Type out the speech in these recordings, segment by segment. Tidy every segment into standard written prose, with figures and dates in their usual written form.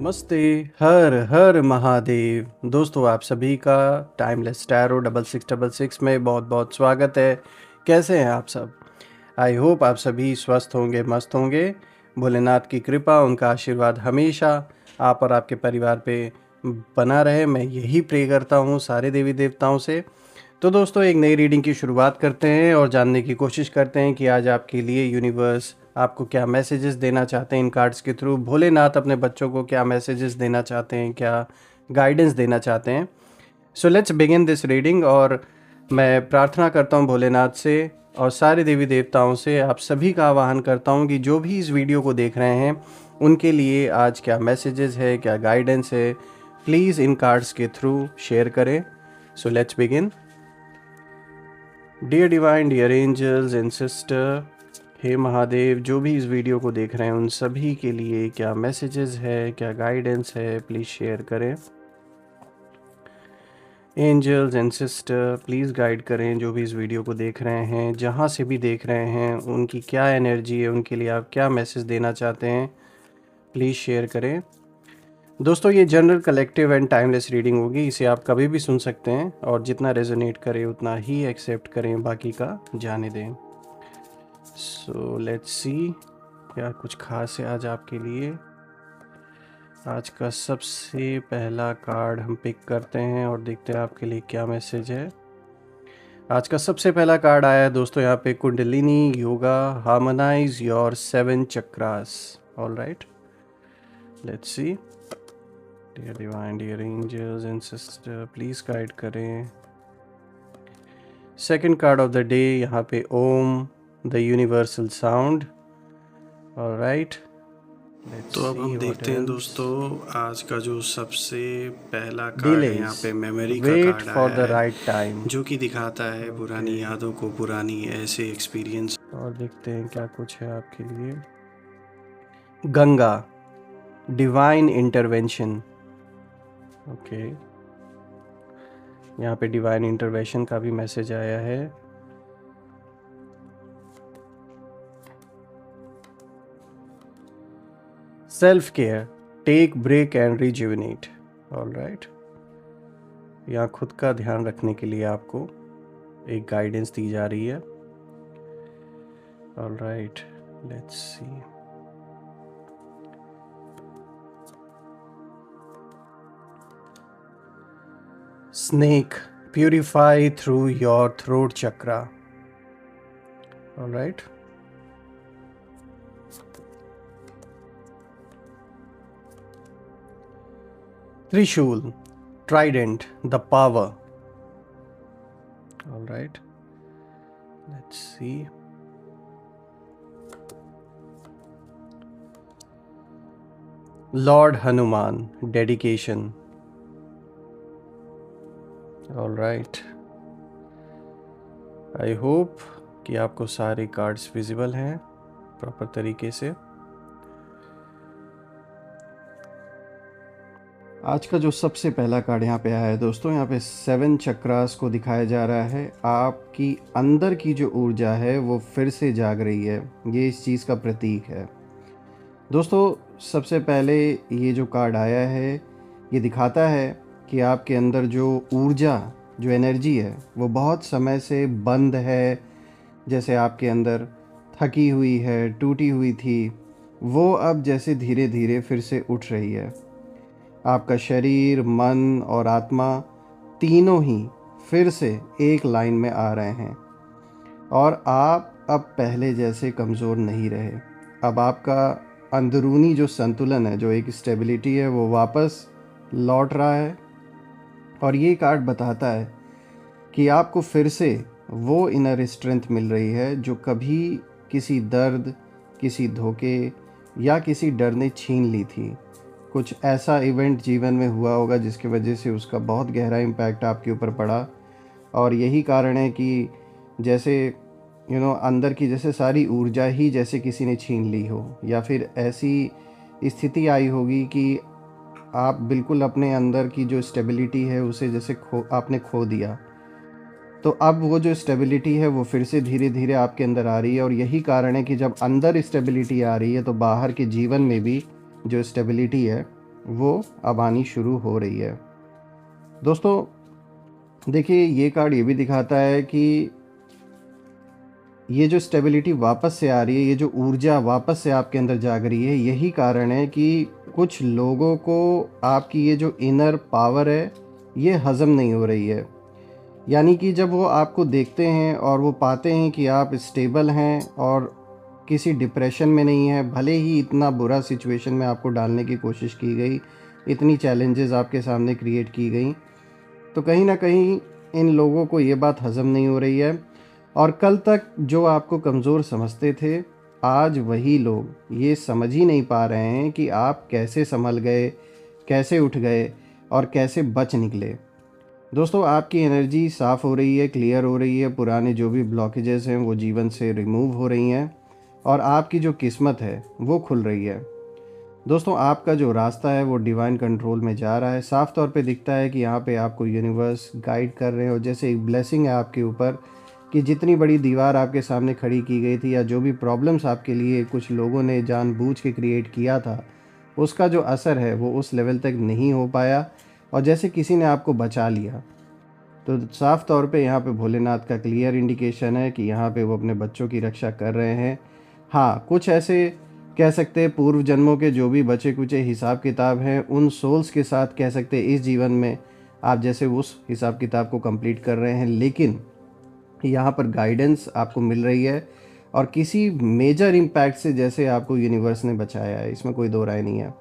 नमस्ते। हर हर महादेव। दोस्तों आप सभी का टाइमलेस टैरो 6666 में बहुत बहुत स्वागत है। कैसे हैं आप सब? आई होप आप सभी स्वस्थ होंगे, मस्त होंगे। भोलेनाथ की कृपा, उनका आशीर्वाद हमेशा आप और आपके परिवार पे बना रहे, मैं यही प्रे करता हूँ सारे देवी देवताओं से। तो दोस्तों एक नई रीडिंग की शुरुआत करते हैं और जानने की कोशिश करते हैं कि आज आपके लिए यूनिवर्स आपको क्या मैसेजेस देना चाहते हैं इन कार्ड्स के थ्रू। भोलेनाथ अपने बच्चों को क्या मैसेजेस देना चाहते हैं, क्या गाइडेंस देना चाहते हैं। सो लेट्स बिगिन दिस रीडिंग। और मैं प्रार्थना करता हूँ भोलेनाथ से और सारे देवी देवताओं से, आप सभी का आह्वान करता हूँ कि जो भी इस वीडियो को देख रहे हैं उनके लिए आज क्या मैसेजेस है, क्या गाइडेंस है, प्लीज़ इन कार्ड्स के थ्रू शेयर करें। So let's begin. Dear divine, dear angels and sister, हे महादेव, जो भी इस वीडियो को देख रहे हैं उन सभी के लिए क्या मैसेजेस है, क्या गाइडेंस है, प्लीज़ शेयर करें। Angels and sister please guide करें जो भी इस वीडियो को देख रहे हैं, जहाँ से भी देख रहे हैं, उनकी क्या एनर्जी है, उनके लिए आप क्या मैसेज देना चाहते हैं, प्लीज़ शेयर करें। दोस्तों ये general, collective and timeless reading होगी, इसे आप कभी भी सुन सकते हैं और जितना रेजोनेट करे उतना ही एक्सेप्ट करें, बाकी का जाने दें। सो लेट्स सी क्या कुछ खास है आज आपके लिए। आज का सबसे पहला कार्ड हम पिक करते हैं और देखते हैं आपके लिए क्या मैसेज है। आज का सबसे पहला कार्ड आया है दोस्तों यहाँ पे, Kundalini yoga harmonise your 7 chakras. All right, let's see. Dear divine, dear angels and sister please guide करें। Second card of the day यहाँ पे Om the universal sound. All right, तो अब हम देखते हैं दोस्तों आज का जो सबसे पहला कार्ड है यहाँ Delays. पे मेमोरी का Wait कार्ड for आया the है, right time. जो कि दिखाता है पुरानी यादों को, पुरानी ऐसे एक्सपीरियंस। और देखते हैं क्या कुछ है आपके लिए। Ganga, divine intervention. ओके, यहाँ पे डिवाइन इंटरवेंशन का भी मैसेज आया है। Self care, take break and rejuvenate. All right, यहाँ खुद का ध्यान रखने के लिए आपको एक गाइडेंस दी जा रही है। All right, let's C. Snake, purify through your throat chakra. All right. Trishul, trident, the power. All right. Let's see. Lord Hanuman, dedication. All right. I hope कि आपको सारे कार्ड्स विजिबल हैं प्रॉपर तरीके से। आज का जो सबसे पहला कार्ड यहाँ पे आया है दोस्तों, यहाँ पे 7 चक्रास को दिखाया जा रहा है। आपकी अंदर की जो ऊर्जा है वो फिर से जाग रही है, ये इस चीज़ का प्रतीक है। दोस्तों सबसे पहले ये जो कार्ड आया है ये दिखाता है कि आपके अंदर जो ऊर्जा, जो एनर्जी है वो बहुत समय से बंद है, जैसे आपके अंदर थकी हुई है, टूटी हुई थी, वो अब जैसे धीरे धीरे फिर से उठ रही है। आपका शरीर, मन और आत्मा तीनों ही फिर से एक लाइन में आ रहे हैं और आप अब पहले जैसे कमज़ोर नहीं रहे। अब आपका अंदरूनी जो संतुलन है, जो एक स्टेबिलिटी है, वो वापस लौट रहा है। और ये कार्ड बताता है कि आपको फिर से वो इनर स्ट्रेंथ मिल रही है जो कभी किसी दर्द, किसी धोखे या किसी डर ने छीन ली थी। कुछ ऐसा इवेंट जीवन में हुआ होगा जिसकी वजह से उसका बहुत गहरा इम्पैक्ट आपके ऊपर पड़ा और यही कारण है कि जैसे अंदर की जैसे सारी ऊर्जा ही जैसे किसी ने छीन ली हो, या फिर ऐसी स्थिति आई होगी कि आप बिल्कुल अपने अंदर की जो स्टेबिलिटी है उसे जैसे आपने खो दिया। तो अब वो जो स्टेबिलिटी है वो फिर से धीरे धीरे आपके अंदर आ रही है और यही कारण है कि जब अंदर स्टेबिलिटी आ रही है तो बाहर के जीवन में भी जो स्टेबिलिटी है वो अब आनी शुरू हो रही है। दोस्तों देखिए, ये कार्ड ये भी दिखाता है कि ये जो स्टेबिलिटी वापस से आ रही है, ये जो ऊर्जा वापस से आपके अंदर जाग रही है, यही कारण है कि कुछ लोगों को आपकी ये जो इनर पावर है, ये हज़म नहीं हो रही है। यानी कि जब वो आपको देखते हैं और वो पाते हैं कि आप स्टेबल हैं और किसी डिप्रेशन में नहीं है, भले ही इतना बुरा सिचुएशन में आपको डालने की कोशिश की गई, इतनी चैलेंजेस आपके सामने क्रिएट की गई, तो कहीं ना कहीं इन लोगों को ये बात हज़म नहीं हो रही है। और कल तक जो आपको कमज़ोर समझते थे, आज वही लोग ये समझ ही नहीं पा रहे हैं कि आप कैसे संभल गए, कैसे उठ गए और कैसे बच निकले। दोस्तों आपकी एनर्जी साफ़ हो रही है, क्लियर हो रही है, पुराने जो भी ब्लॉकेजेस हैं वो जीवन से रिमूव हो रही हैं और आपकी जो किस्मत है वो खुल रही है। दोस्तों आपका जो रास्ता है वो डिवाइन कंट्रोल में जा रहा है। साफ़ तौर पे दिखता है कि यहाँ पे आपको यूनिवर्स गाइड कर रहे हैं और जैसे एक ब्लेसिंग है आपके ऊपर कि जितनी बड़ी दीवार आपके सामने खड़ी की गई थी या जो भी प्रॉब्लम्स आपके लिए कुछ लोगों ने जानबूझ के क्रिएट किया था, उसका जो असर है वो उस लेवल तक नहीं हो पाया और जैसे किसी ने आपको बचा लिया। तो साफ़ तौर पे यहाँ पे भोलेनाथ का क्लियर इंडिकेशन है कि यहाँ पे वो अपने बच्चों की रक्षा कर रहे हैं। हाँ, कुछ ऐसे कह सकते हैं पूर्व जन्मों के जो भी बचे कुचे हिसाब किताब हैं, उन सोल्स के साथ कह सकते हैं इस जीवन में आप जैसे उस हिसाब किताब को कंप्लीट कर रहे हैं, लेकिन यहाँ पर गाइडेंस आपको मिल रही है और किसी मेजर इम्पैक्ट से जैसे आपको यूनिवर्स ने बचाया है, इसमें कोई दो राय नहीं है।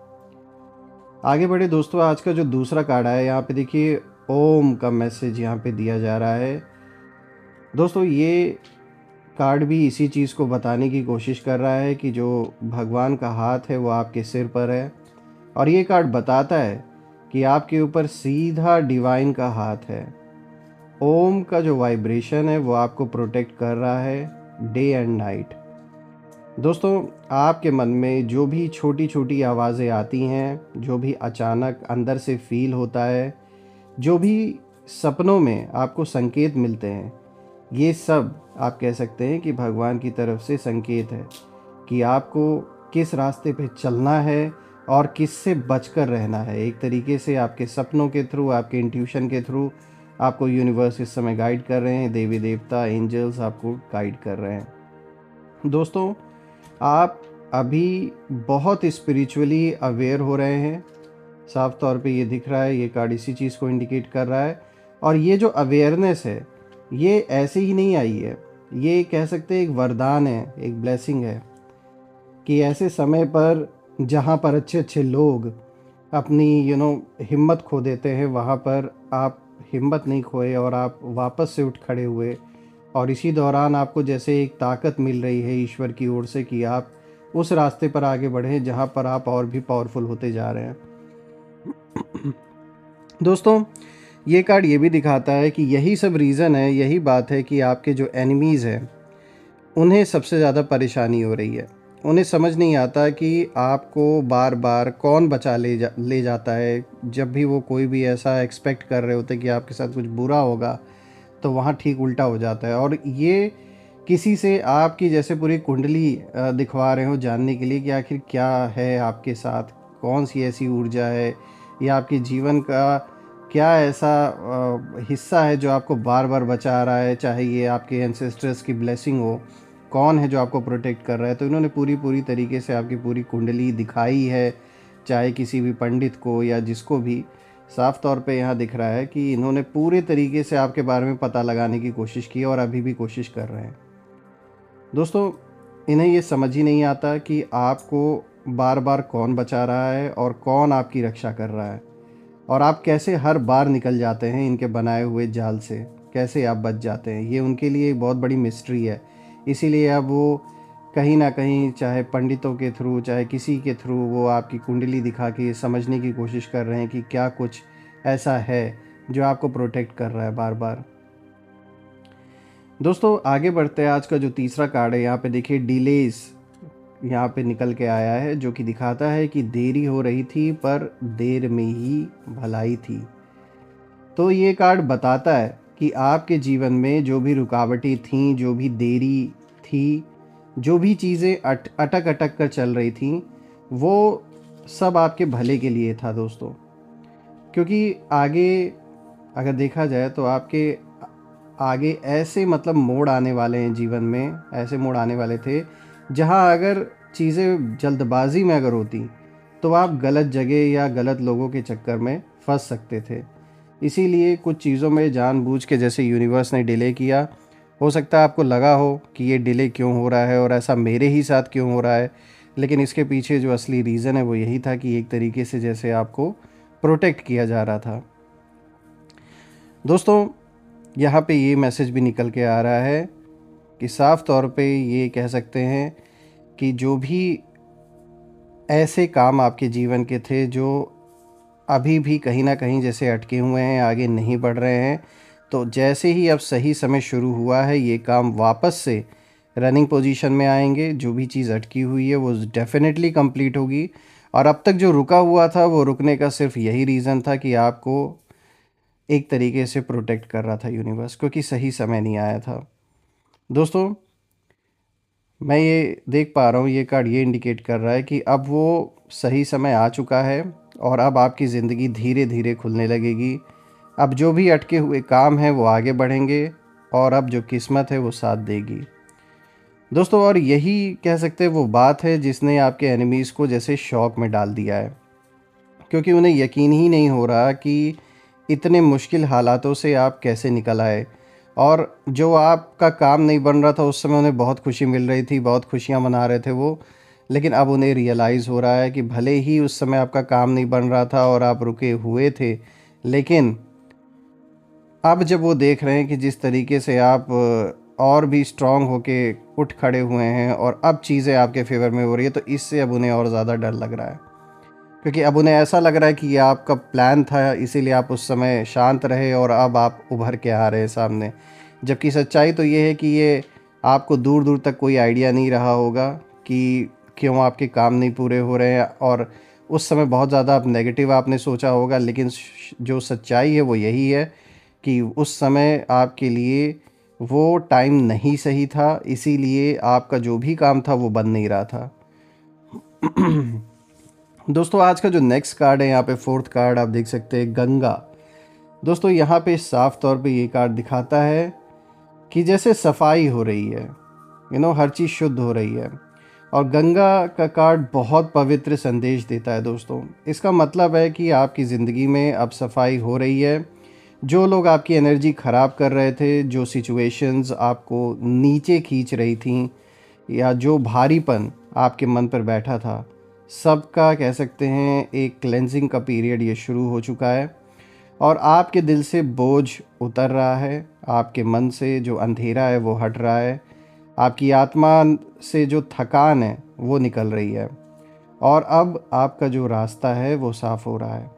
आगे बढ़े दोस्तों, आज का जो दूसरा कार्ड है यहाँ पे देखिए, ओम का मैसेज यहाँ पे दिया जा रहा है। दोस्तों ये कार्ड भी इसी चीज़ को बताने की कोशिश कर रहा है कि जो भगवान का हाथ है वो आपके सिर पर है और ये कार्ड बताता है कि आपके ऊपर सीधा डिवाइन का हाथ है। ओम का जो वाइब्रेशन है वो आपको प्रोटेक्ट कर रहा है डे एंड नाइट। दोस्तों आपके मन में जो भी छोटी छोटी आवाज़ें आती हैं, जो भी अचानक अंदर से फील होता है, जो भी सपनों में आपको संकेत मिलते हैं, ये सब आप कह सकते हैं कि भगवान की तरफ से संकेत है कि आपको किस रास्ते पे चलना है और किससे बचकर रहना है। एक तरीके से आपके सपनों के थ्रू, आपके इंट्यूशन के थ्रू आपको यूनिवर्स इस समय गाइड कर रहे हैं, देवी देवता एंजल्स आपको गाइड कर रहे हैं। दोस्तों आप अभी बहुत स्पिरिचुअली अवेयर हो रहे हैं, साफ तौर पे ये दिख रहा है, ये कार्ड इसी चीज़ को इंडिकेट कर रहा है। और ये जो अवेयरनेस है ये ऐसे ही नहीं आई है, ये कह सकते हैं एक वरदान है, एक ब्लेसिंग है कि ऐसे समय पर जहाँ पर अच्छे अच्छे लोग अपनी हिम्मत खो देते हैं, वहाँ पर आप हिम्मत नहीं खोए और आप वापस से उठ खड़े हुए और इसी दौरान आपको जैसे एक ताकत मिल रही है ईश्वर की ओर से कि आप उस रास्ते पर आगे बढ़ें जहाँ पर आप और भी पावरफुल होते जा रहे हैं। दोस्तों ये कार्ड ये भी दिखाता है कि यही सब रीज़न है, यही बात है कि आपके जो एनिमीज़ हैं उन्हें सबसे ज़्यादा परेशानी हो रही है। उन्हें समझ नहीं आता कि आपको बार बार कौन बचा ले जाता है। जब भी वो कोई भी ऐसा एक्सपेक्ट कर रहे होते कि आपके साथ कुछ बुरा होगा, तो वहाँ ठीक उल्टा हो जाता है। और ये किसी से आपकी जैसे पूरी कुंडली दिखवा रहे हो जानने के लिए कि आखिर क्या है आपके साथ, कौन सी ऐसी ऊर्जा है या आपके जीवन का क्या ऐसा हिस्सा है जो आपको बार बार बचा रहा है, चाहे ये आपके एंसेस्टर्स की ब्लेसिंग हो, कौन है जो आपको प्रोटेक्ट कर रहा है। तो इन्होंने पूरी तरीके से आपकी पूरी कुंडली दिखाई है, चाहे किसी भी पंडित को या जिसको भी। साफ तौर पे यहाँ दिख रहा है कि इन्होंने पूरे तरीके से आपके बारे में पता लगाने की कोशिश की और अभी भी कोशिश कर रहे हैं। दोस्तों इन्हें ये समझ ही नहीं आता कि आपको बार बार कौन बचा रहा है और कौन आपकी रक्षा कर रहा है और आप कैसे हर बार निकल जाते हैं इनके बनाए हुए जाल से, कैसे आप बच जाते हैं। ये उनके लिए एक बहुत बड़ी मिस्ट्री है। इसीलिए अब वो कहीं ना कहीं चाहे पंडितों के थ्रू चाहे किसी के थ्रू वो आपकी कुंडली दिखा के समझने की कोशिश कर रहे हैं कि क्या कुछ ऐसा है जो आपको प्रोटेक्ट कर रहा है बार बार। दोस्तों आगे बढ़ते हैं, आज का जो तीसरा कार्ड है यहाँ पे देखिए, डिलेस यहाँ पे निकल के आया है, जो कि दिखाता है कि देरी हो रही थी पर देर में ही भलाई थी। तो ये कार्ड बताता है कि आपके जीवन में जो भी रुकावटें थीं, जो भी देरी थी, जो भी चीज़ें अटक अटक कर चल रही थी, वो सब आपके भले के लिए था दोस्तों। क्योंकि आगे अगर देखा जाए तो आपके आगे ऐसे मतलब मोड़ आने वाले हैं जीवन में, ऐसे मोड़ आने वाले थे जहां अगर चीज़ें जल्दबाजी में अगर होती तो आप गलत जगह या गलत लोगों के चक्कर में फंस सकते थे। इसीलिए कुछ चीज़ों में जानबूझ के जैसे यूनिवर्स ने डिले किया। हो सकता है आपको लगा हो कि ये डिले क्यों हो रहा है और ऐसा मेरे ही साथ क्यों हो रहा है, लेकिन इसके पीछे जो असली रीज़न है वो यही था कि एक तरीके से जैसे आपको प्रोटेक्ट किया जा रहा था। दोस्तों, यहाँ पे ये मैसेज भी निकल के आ रहा है कि साफ तौर पे ये कह सकते हैं कि जो भी ऐसे काम आपके जीवन के थे जो अभी भी कहीं ना कहीं जैसे अटके हुए हैं, आगे नहीं बढ़ रहे हैं, तो जैसे ही अब सही समय शुरू हुआ है ये काम वापस से रनिंग पोजीशन में आएंगे। जो भी चीज़ अटकी हुई है वो डेफिनेटली कंप्लीट होगी। और अब तक जो रुका हुआ था वो रुकने का सिर्फ यही रीज़न था कि आपको एक तरीके से प्रोटेक्ट कर रहा था यूनिवर्स, क्योंकि सही समय नहीं आया था। दोस्तों, मैं ये देख पा रहा हूँ, ये कार्ड ये इंडिकेट कर रहा है कि अब वो सही समय आ चुका है और अब आपकी ज़िंदगी धीरे धीरे खुलने लगेगी। अब जो भी अटके हुए काम हैं वो आगे बढ़ेंगे और अब जो किस्मत है वो साथ देगी दोस्तों। और यही कह सकते हैं वो बात है जिसने आपके एनिमीज़ को जैसे शॉक में डाल दिया है, क्योंकि उन्हें यकीन ही नहीं हो रहा कि इतने मुश्किल हालातों से आप कैसे निकल आए। और जो आपका काम नहीं बन रहा था उस समय उन्हें बहुत खुशी मिल रही थी, बहुत खुशियाँ मना रहे थे वो, लेकिन अब उन्हें रियलाइज़ हो रहा है कि भले ही उस समय आपका काम नहीं बन रहा था और आप रुके हुए थे, लेकिन अब जब वो देख रहे हैं कि जिस तरीके से आप और भी स्ट्रांग होके उठ खड़े हुए हैं और अब चीज़ें आपके फेवर में हो रही है, तो इससे अब उन्हें और ज़्यादा डर लग रहा है। क्योंकि अब उन्हें ऐसा लग रहा है कि ये आपका प्लान था, इसीलिए आप उस समय शांत रहे और अब आप उभर के आ रहे हैं सामने। जबकि सच्चाई तो ये है कि ये आपको दूर दूर तक कोई आइडिया नहीं रहा होगा कि क्यों आपके काम नहीं पूरे हो रहे हैं, और उस समय बहुत ज़्यादा आप नेगेटिव आपने सोचा होगा। लेकिन जो सच्चाई है वो यही है कि उस समय आपके लिए वो टाइम नहीं सही था, इसीलिए आपका जो भी काम था वो बन नहीं रहा था। दोस्तों, आज का जो नेक्स्ट कार्ड है, यहाँ पे फोर्थ कार्ड आप देख सकते हैं, गंगा। दोस्तों, यहाँ पे साफ तौर पे ये कार्ड दिखाता है कि जैसे सफाई हो रही है, हर चीज़ शुद्ध हो रही है। और गंगा का कार्ड बहुत पवित्र संदेश देता है दोस्तों। इसका मतलब है कि आपकी ज़िंदगी में अब सफाई हो रही है। जो लोग आपकी एनर्जी ख़राब कर रहे थे, जो सिचुएशंस आपको नीचे खींच रही थी, या जो भारीपन आपके मन पर बैठा था, सबका कह सकते हैं एक क्लेंजिंग का पीरियड ये शुरू हो चुका है। और आपके दिल से बोझ उतर रहा है, आपके मन से जो अंधेरा है वो हट रहा है, आपकी आत्मा से जो थकान है वो निकल रही है, और अब आपका जो रास्ता है वो साफ़ हो रहा है।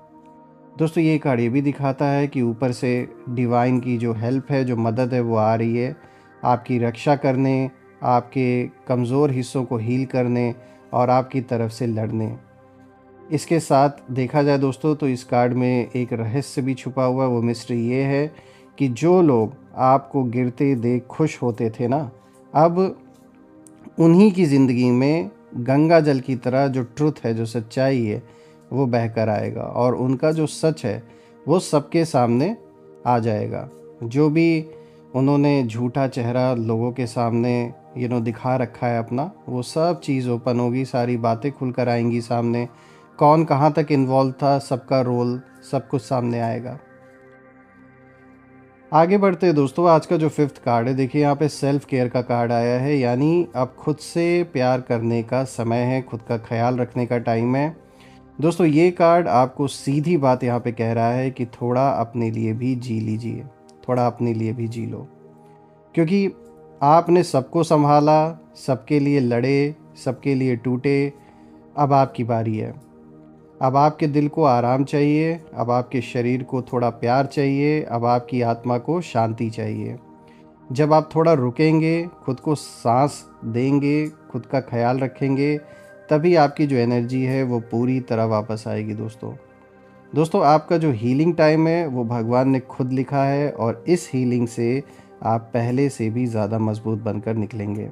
दोस्तों, ये कार्ड ये भी दिखाता है कि ऊपर से डिवाइन की जो हेल्प है, जो मदद है वो आ रही है आपकी रक्षा करने, आपके कमज़ोर हिस्सों को हील करने और आपकी तरफ से लड़ने। इसके साथ देखा जाए दोस्तों तो इस कार्ड में एक रहस्य भी छुपा हुआ है। वो मिस्ट्री ये है कि जो लोग आपको गिरते देख खुश होते थे ना, अब उन्हीं की ज़िंदगी में गंगा जल की तरह जो ट्रुथ है, जो सच्चाई है, वो बहकर आएगा और उनका जो सच है वो सबके सामने आ जाएगा। जो भी उन्होंने झूठा चेहरा लोगों के सामने दिखा रखा है अपना, वो सब चीज़ ओपन होगी, सारी बातें खुलकर आएंगी सामने। कौन कहाँ तक इन्वॉल्व था, सबका रोल, सब कुछ सामने आएगा। आगे बढ़ते हैं दोस्तों। आज का जो फिफ्थ कार्ड है, देखिए यहाँ पे सेल्फ केयर का कार्ड आया है, यानी अब खुद से प्यार करने का समय है, खुद का ख्याल रखने का टाइम है। दोस्तों, ये कार्ड आपको सीधी बात यहाँ पे कह रहा है कि थोड़ा अपने लिए भी जी लीजिए, थोड़ा अपने लिए भी जी लो। क्योंकि आपने सबको संभाला, सबके लिए लड़े, सबके लिए टूटे, अब आपकी बारी है। अब आपके दिल को आराम चाहिए, अब आपके शरीर को थोड़ा प्यार चाहिए, अब आपकी आत्मा को शांति चाहिए। जब आप थोड़ा रुकेंगे, खुद को सांस देंगे, खुद का ख्याल रखेंगे, तभी आपकी जो एनर्जी है वो पूरी तरह वापस आएगी दोस्तों, आपका जो हीलिंग टाइम है वो भगवान ने खुद लिखा है और इस हीलिंग से आप पहले से भी ज़्यादा मजबूत बनकर निकलेंगे।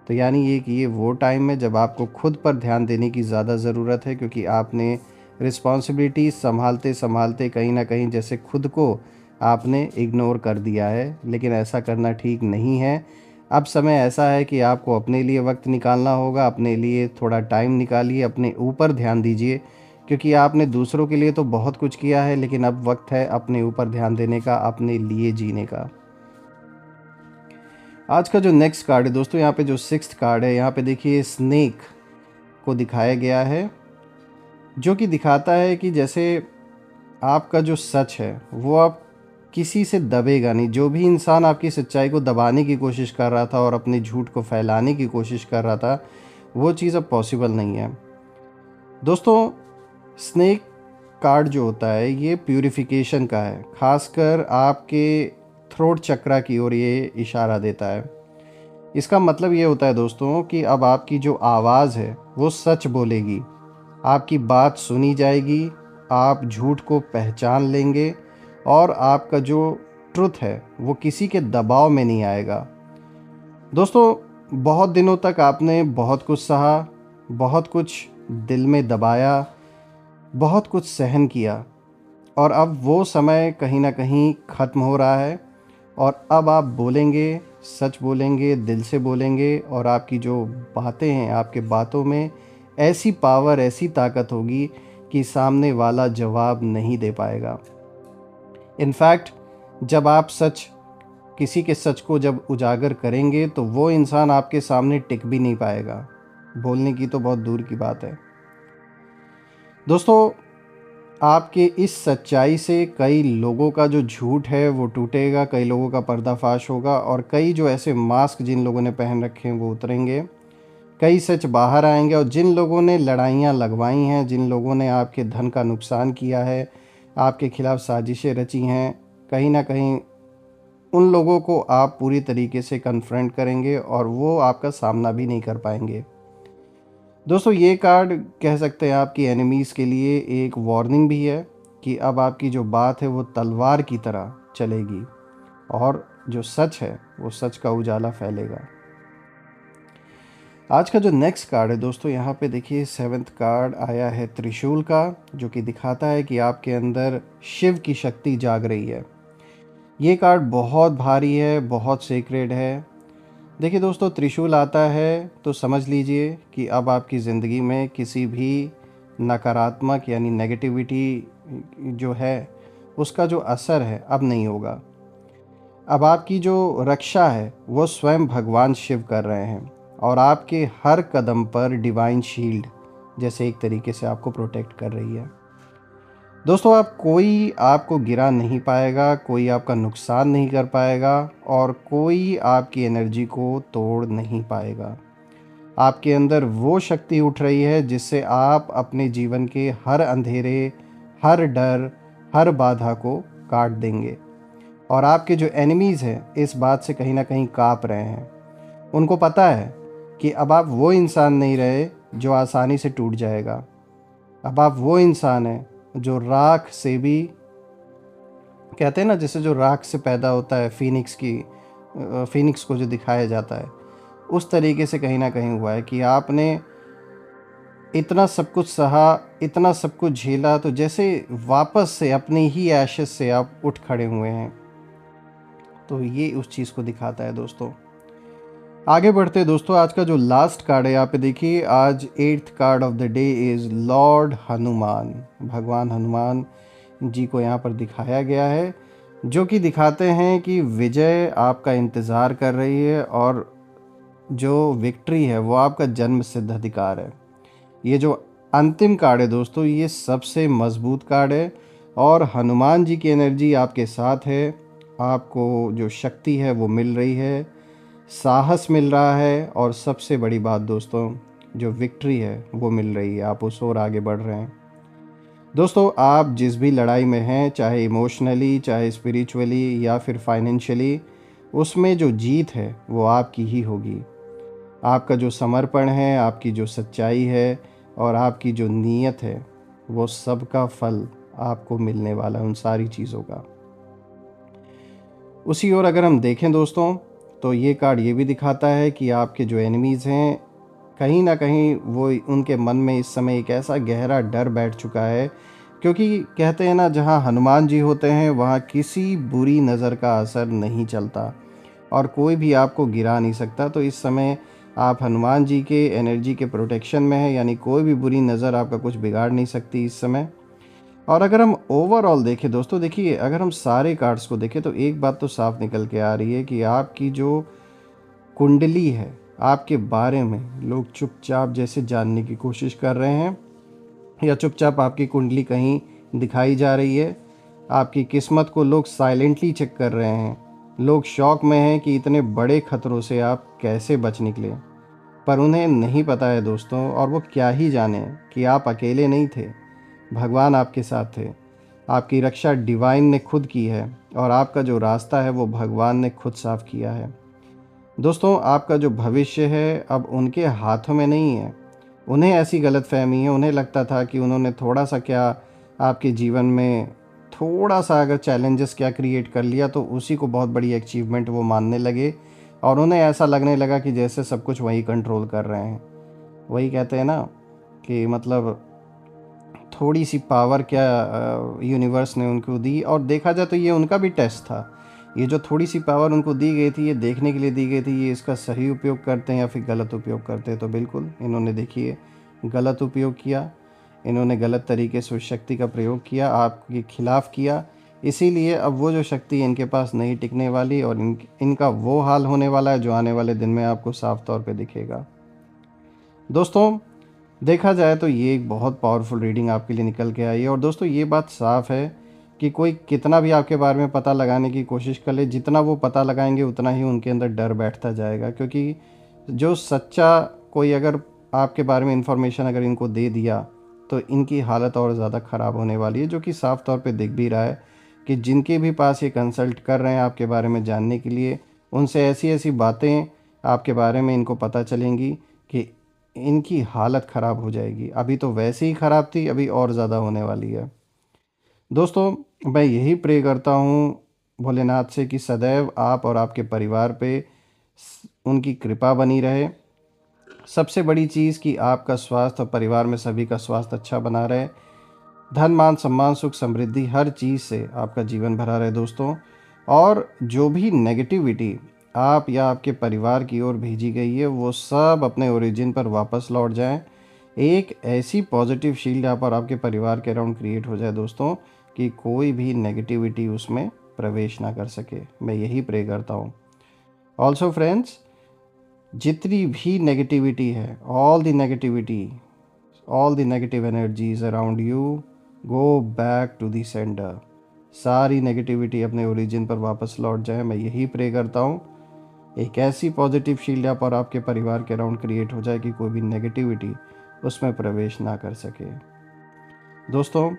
तो यानी ये कि ये वो टाइम है जब आपको खुद पर ध्यान देने की ज़्यादा ज़रूरत है, क्योंकि आपने रिस्पॉन्सिबिलिटी संभालते संभालते कहीं ना कहीं जैसे खुद को आपने इग्नोर कर दिया है, लेकिन ऐसा करना ठीक नहीं है। अब समय ऐसा है कि आपको अपने लिए वक्त निकालना होगा, अपने लिए थोड़ा टाइम निकालिए, अपने ऊपर ध्यान दीजिए, क्योंकि आपने दूसरों के लिए तो बहुत कुछ किया है, लेकिन अब वक्त है अपने ऊपर ध्यान देने का, अपने लिए जीने का। आज का जो नेक्स्ट कार्ड है दोस्तों, यहाँ पे जो सिक्स्थ कार्ड है, यहाँ पे देखिए स्नेक को दिखाया गया है, जो कि दिखाता है कि जैसे आपका जो सच है वो आप किसी से दबेगा नहीं। जो भी इंसान आपकी सच्चाई को दबाने की कोशिश कर रहा था और अपने झूठ को फैलाने की कोशिश कर रहा था, वो चीज़ अब पॉसिबल नहीं है दोस्तों। स्नेक कार्ड जो होता है ये प्यूरिफिकेशन का है, खासकर आपके थ्रोट चक्रा की ओर ये इशारा देता है। इसका मतलब ये होता है दोस्तों कि अब आपकी जो आवाज़ है वो सच बोलेगी, आपकी बात सुनी जाएगी, आप झूठ को पहचान लेंगे और आपका जो ट्रुथ है वो किसी के दबाव में नहीं आएगा। दोस्तों, बहुत दिनों तक आपने बहुत कुछ सहा, बहुत कुछ दिल में दबाया, बहुत कुछ सहन किया, और अब वो समय कहीं ना कहीं ख़त्म हो रहा है और अब आप बोलेंगे, सच बोलेंगे, दिल से बोलेंगे, और आपकी जो बातें हैं, आपके बातों में ऐसी पावर, ऐसी ताकत होगी कि सामने वाला जवाब नहीं दे पाएगा। इनफैक्ट जब आप किसी के सच को जब उजागर करेंगे तो वो इंसान आपके सामने टिक भी नहीं पाएगा, बोलने की तो बहुत दूर की बात है। दोस्तों, आपके इस सच्चाई से कई लोगों का जो झूठ है वो टूटेगा, कई लोगों का पर्दाफाश होगा, और कई जो ऐसे मास्क जिन लोगों ने पहन रखे हैं वो उतरेंगे, कई सच बाहर आएंगे, और जिन लोगों ने लड़ाइयाँ लगवाई हैं, जिन लोगों ने आपके धन का नुकसान किया है, आपके खिलाफ़ साजिशें रची हैं, कहीं ना कहीं उन लोगों को आप पूरी तरीके से कन्फ्रंट करेंगे और वो आपका सामना भी नहीं कर पाएंगे। दोस्तों, ये कार्ड कह सकते हैं आपकी एनिमीज़ के लिए एक वार्निंग भी है कि अब आपकी जो बात है वो तलवार की तरह चलेगी और जो सच है वो सच का उजाला फैलेगा। आज का जो नेक्स्ट कार्ड है दोस्तों, यहाँ पे देखिए सेवन्थ कार्ड आया है त्रिशूल का, जो कि दिखाता है कि आपके अंदर शिव की शक्ति जाग रही है। ये कार्ड बहुत भारी है, बहुत सेक्रेड है। देखिए दोस्तों, त्रिशूल आता है तो समझ लीजिए कि अब आपकी ज़िंदगी में किसी भी नकारात्मक यानी नेगेटिविटी जो है उसका जो असर है अब नहीं होगा। अब आपकी जो रक्षा है वो स्वयं भगवान शिव कर रहे हैं, और आपके हर कदम पर डिवाइन शील्ड जैसे एक तरीके से आपको प्रोटेक्ट कर रही है। दोस्तों, कोई आपको गिरा नहीं पाएगा, कोई आपका नुकसान नहीं कर पाएगा, और कोई आपकी एनर्जी को तोड़ नहीं पाएगा। आपके अंदर वो शक्ति उठ रही है जिससे आप अपने जीवन के हर अंधेरे, हर डर, हर बाधा को काट देंगे, और आपके जो एनिमीज़ हैं इस बात से कहीं ना कहीं काँप रहे हैं। उनको पता है कि अब आप वो इंसान नहीं रहे जो आसानी से टूट जाएगा। अब आप वो इंसान हैं जो राख से भी, कहते हैं ना, जैसे जो राख से पैदा होता है फीनिक्स को जो दिखाया जाता है, उस तरीके से कहीं ना कहीं हुआ है कि आपने इतना सब कुछ सहा, इतना सब कुछ झेला, तो जैसे वापस से अपनी ही एशेस से आप उठ खड़े हुए हैं। तो ये उस चीज़ को दिखाता है दोस्तों। आगे बढ़ते दोस्तों, आज का जो लास्ट कार्ड है यहाँ पे देखिए, आज 8th card of the day is Lord Hanuman. भगवान हनुमान जी को यहाँ पर दिखाया गया है, जो कि दिखाते हैं कि विजय आपका इंतज़ार कर रही है, और जो विक्ट्री है वो आपका जन्म सिद्ध अधिकार है। ये जो अंतिम कार्ड है दोस्तों, ये सबसे मजबूत कार्ड है, और हनुमान जी की एनर्जी आपके साथ है। आपको जो शक्ति है वो मिल रही है, साहस मिल रहा है, और सबसे बड़ी बात दोस्तों, जो विक्ट्री है वो मिल रही है। आप उस ओर आगे बढ़ रहे हैं। दोस्तों, आप जिस भी लड़ाई में हैं, चाहे इमोशनली, चाहे स्पिरिचुअली या फिर फाइनेंशियली, उसमें जो जीत है वो आपकी ही होगी। आपका जो समर्पण है, आपकी जो सच्चाई है, और आपकी जो नीयत है, वो सब का फल आपको मिलने वाला है, उन सारी चीज़ों का। उसी ओर अगर हम देखें दोस्तों, तो ये कार्ड ये भी दिखाता है कि आपके जो एनिमीज़ हैं, कहीं ना कहीं वो उनके मन में इस समय एक ऐसा गहरा डर बैठ चुका है, क्योंकि कहते हैं ना, जहाँ हनुमान जी होते हैं वहाँ किसी बुरी नज़र का असर नहीं चलता और कोई भी आपको गिरा नहीं सकता। तो इस समय आप हनुमान जी के एनर्जी के प्रोटेक्शन में है, यानी कोई भी बुरी नज़र आपका कुछ बिगाड़ नहीं सकती इस समय। और अगर हम ओवरऑल देखें दोस्तों, देखिए अगर हम सारे कार्ड्स को देखें तो एक बात तो साफ निकल के आ रही है कि आपकी जो कुंडली है, आपके बारे में लोग चुपचाप जैसे जानने की कोशिश कर रहे हैं, या चुपचाप आपकी कुंडली कहीं दिखाई जा रही है। आपकी किस्मत को लोग साइलेंटली चेक कर रहे हैं। लोग शौक में हैं कि इतने बड़े खतरों से आप कैसे बच निकले, पर उन्हें नहीं पता है दोस्तों, और वो क्या ही जाने कि आप अकेले नहीं थे। भगवान आपके साथ थे। आपकी रक्षा डिवाइन ने खुद की है और आपका जो रास्ता है वो भगवान ने खुद साफ किया है। दोस्तों, आपका जो भविष्य है अब उनके हाथों में नहीं है। उन्हें ऐसी गलतफहमी है, उन्हें लगता था कि उन्होंने थोड़ा सा क्या आपके जीवन में थोड़ा सा अगर चैलेंजेस क्या क्रिएट कर लिया तो उसी को बहुत बड़ी अचीवमेंट वो मानने लगे, और उन्हें ऐसा लगने लगा कि जैसे सब कुछ वही कंट्रोल कर रहे हैं। वही कहते हैं ना कि मतलब थोड़ी सी पावर क्या यूनिवर्स ने उनको दी, और देखा जाए तो ये उनका भी टेस्ट था। ये जो थोड़ी सी पावर उनको दी गई थी, ये देखने के लिए दी गई थी ये इसका सही उपयोग करते हैं या फिर गलत उपयोग करते हैं। तो बिल्कुल इन्होंने देखिए गलत उपयोग किया। इन्होंने गलत तरीके से उस शक्ति का प्रयोग किया, आपके खिलाफ किया। इसीलिए अब वो जो शक्ति इनके पास नहीं टिकने वाली, और इनका वो हाल होने वाला है जो आने वाले दिन में आपको साफ तौर पे दिखेगा। दोस्तों, देखा जाए तो ये एक बहुत पावरफुल रीडिंग आपके लिए निकल के आई है। और दोस्तों, ये बात साफ है कि कोई कितना भी आपके बारे में पता लगाने की कोशिश कर ले, जितना वो पता लगाएंगे उतना ही उनके अंदर डर बैठता जाएगा। क्योंकि जो सच्चा कोई अगर आपके बारे में इंफॉर्मेशन अगर इनको दे दिया तो इनकी हालत और ज़्यादा ख़राब होने वाली है, जो कि साफ तौर पे दिख भी रहा है कि जिनके भी पास ये कंसल्ट कर रहे हैं आपके बारे में जानने के लिए, उनसे ऐसी ऐसी बातें आपके बारे में इनको पता चलेंगी कि इनकी हालत ख़राब हो जाएगी। अभी तो वैसे ही ख़राब थी, अभी और ज़्यादा होने वाली है। दोस्तों, मैं यही प्रे करता हूँ भोलेनाथ से कि सदैव आप और आपके परिवार पे उनकी कृपा बनी रहे। सबसे बड़ी चीज़ कि आपका स्वास्थ्य और परिवार में सभी का स्वास्थ्य अच्छा बना रहे। धन मान सम्मान सुख समृद्धि हर चीज़ से आपका जीवन भरा रहे दोस्तों। और जो भी नेगेटिविटी आप या आपके परिवार की ओर भेजी गई है वो सब अपने ओरिजिन पर वापस लौट जाएं। एक ऐसी पॉजिटिव शील्ड यहाँ पर आपके परिवार के अराउंड क्रिएट हो जाए दोस्तों कि कोई भी नेगेटिविटी उसमें प्रवेश ना कर सके। मैं यही प्रे करता हूँ। ऑल्सो फ्रेंड्स, जितनी भी नेगेटिविटी है, all the negative energies around you go back to the sender. सारी नेगेटिविटी अपने ओरिजिन पर वापस लौट जाए। मैं यही प्रे करता हूँ। एक ऐसी पॉजिटिव शील्ड यहाँ पर आपके परिवार के अराउंड क्रिएट हो जाए कि कोई भी नेगेटिविटी उसमें प्रवेश ना कर सके। दोस्तों,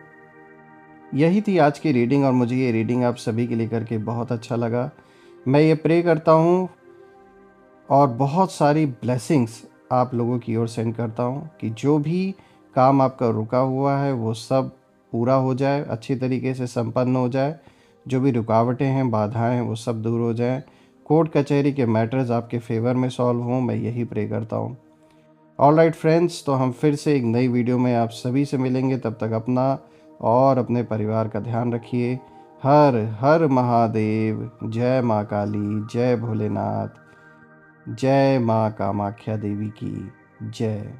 यही थी आज की रीडिंग, और मुझे ये रीडिंग आप सभी के लिए करके बहुत अच्छा लगा। मैं ये प्रे करता हूँ और बहुत सारी ब्लेसिंग्स आप लोगों की ओर सेंड करता हूँ कि जो भी काम आपका रुका हुआ है वो सब पूरा हो जाए, अच्छी तरीके से संपन्न हो जाए। जो भी रुकावटें हैं, बाधाएं हैं, वो सब दूर हो जाएं। कोर्ट कचहरी के मैटर्स आपके फेवर में सॉल्व हों, मैं यही प्रे करता हूँ। ऑल राइट फ्रेंड्स, तो हम फिर से एक नई वीडियो में आप सभी से मिलेंगे। तब तक अपना और अपने परिवार का ध्यान रखिए। हर हर महादेव। जय माँ काली, जय भोलेनाथ, जय माँ कामाख्या देवी की जय।